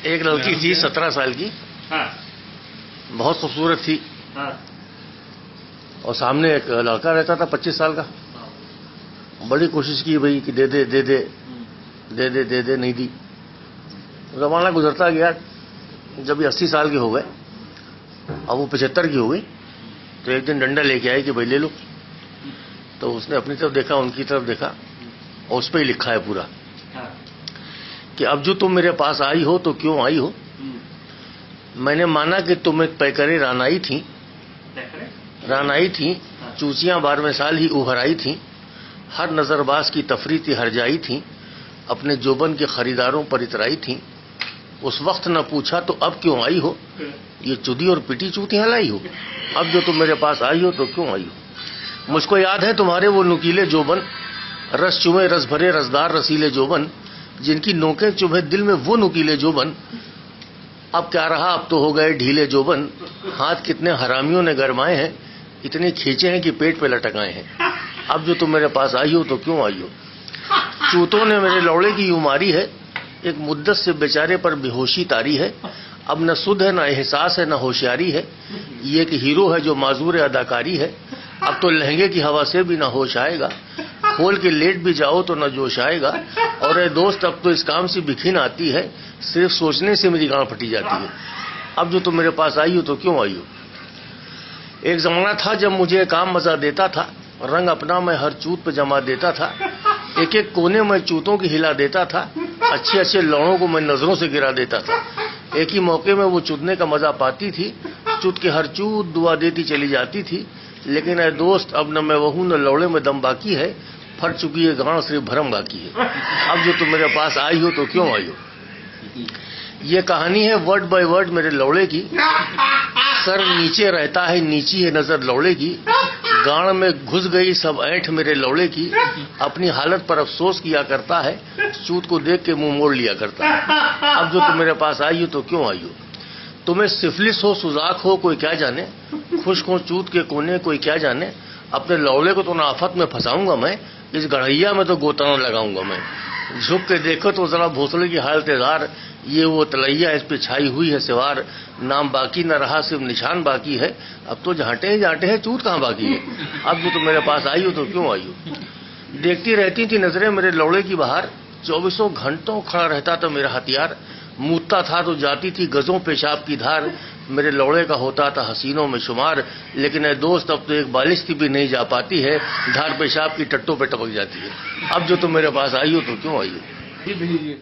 ایک لڑکی تھی 17 سال کی، بہت خوبصورت تھی، اور سامنے ایک لڑکا رہتا تھا 25 سال کا. بڑی کوشش کی بھائی کہ دے دے دے دے دے دے دے دے، نہیں دی. زمانہ گزرتا گیا. جب یہ 80 سال کے ہو گئے، اب وہ 75 کی ہو گئی، تو ایک دن ڈنڈا لے کے آئے کہ بھائی لے لو. تو اس نے اپنی طرف دیکھا، ان کی طرف دیکھا، اور اس پہ ہی لکھا ہے پورا کہ اب جو تم میرے پاس آئی ہو تو کیوں آئی ہو؟ میں نے مانا کہ تم ایک پیکرے رانائی تھیں، چوچیاں 12ویں سال ہی ابھر آئی تھیں، ہر نظر باز کی تفریح ہر جائی تھیں، اپنے جوبن کے خریداروں پر اترائی تھیں. اس وقت نہ پوچھا تو اب کیوں آئی ہو؟ یہ چودی اور پٹی چوتیاں لائی ہو؟ اب جو تم میرے پاس آئی ہو تو کیوں آئی ہو؟ مجھ کو یاد ہے تمہارے وہ نکیلے جوبن، رس چومے رس بھرے رسدار رسیلے جوبن، جن کی نوکیں چبھے دل میں وہ نکیلے جوبن. اب کیا رہا، اب تو ہو گئے ڈھیلے جوبن. ہاتھ کتنے حرامیوں نے گرمائے ہیں، اتنے کھینچے ہیں کہ پیٹ پہ لٹکائے ہیں. اب جو تم میرے پاس آئی ہو تو کیوں آئی ہو؟ چوتوں نے میرے لوڑے کی یوں ماری ہے، ایک مدت سے بیچارے پر بے ہوشی تاری ہے. اب نہ سدھ ہے، نہ احساس ہے، نہ ہوشیاری ہے. یہ ایک ہیرو ہے جو معذور اداکاری ہے. اب تو لہنگے کی ہوا سے بھی نہ ہوش آئے گا، کھول کے لیٹ بھی جاؤ تو نہ جوش آئے گا. اور اے دوست، اب تو اس کام سے بکھن آتی ہے، صرف سوچنے سے میری گاں پھٹی جاتی ہے. اب جو تم میرے پاس آئی ہو تو کیوں آئی ہو؟ ایک زمانہ تھا جب مجھے کام مزہ دیتا تھا، رنگ اپنا میں ہر چوت پہ جما دیتا تھا. ایک ایک کونے میں چوتوں کی ہلا دیتا تھا، اچھے اچھے لوڑوں کو میں نظروں سے گرا دیتا تھا. ایک ہی موقع میں وہ چودنے کا مزہ پاتی تھی، چوت کے ہر چوت دعا دیتی چلی جاتی تھی. لیکن اے دوست، اب نہ میں وہ نہ لوڑے میں دم باقی ہے، پھٹ چکی ہے گاں، صرف بھرم باقی ہے. اب جو تم میرے پاس آئی ہو تو کیوں آئی ہو؟ یہ کہانی ہے ورڈ بائی ورڈ میرے لوڑے کی. سر نیچے رہتا ہے، نیچی ہے نظر لوڑے کی. گاڑ میں گھس گئی سب اینٹھ میرے لوڑے کی. اپنی حالت پر افسوس کیا کرتا ہے، چوت کو دیکھ کے منہ موڑ لیا کرتا ہے. اب جو تم میرے پاس آئی ہو تو کیوں آئی ہو؟ تمہیں سفلس ہو، سوزاک ہو، کوئی کیا جانے، خشک ہو چوت کے کونے، کوئی کیا جانے. اپنے لوڑے کو تو نافت میں پھنساؤں گا میں، اس گڑھیا میں تو گوتا نہ لگاؤں گا میں. جھک کے دیکھو تو ذرا بھوسلے کی حالت اظہار، یہ وہ تلیا اس پہ چھائی ہوئی ہے سوار. نام باقی نہ رہا، صرف نشان باقی ہے. اب تو جھانٹے ہی جھانٹے ہیں، چوت کہاں باقی ہے؟ اب جو تم میرے پاس آئی ہو تو کیوں آئی ہو؟ دیکھتی رہتی تھی نظریں میرے لوڑے کی بہار، 24 گھنٹوں کھڑا رہتا تھا میرا ہتھیار. موتتا تھا تو جاتی تھی گزوں پیشاب کی دھار، میرے لوڑے کا ہوتا تھا حسینوں میں شمار. لیکن اے دوست، اب تو ایک بالش کی بھی نہیں جا پاتی ہے، دھار پیشاب کی ٹٹوں پہ ٹپک جاتی ہے. اب جو تم میرے پاس آئی ہو تو کیوں آئی ہو؟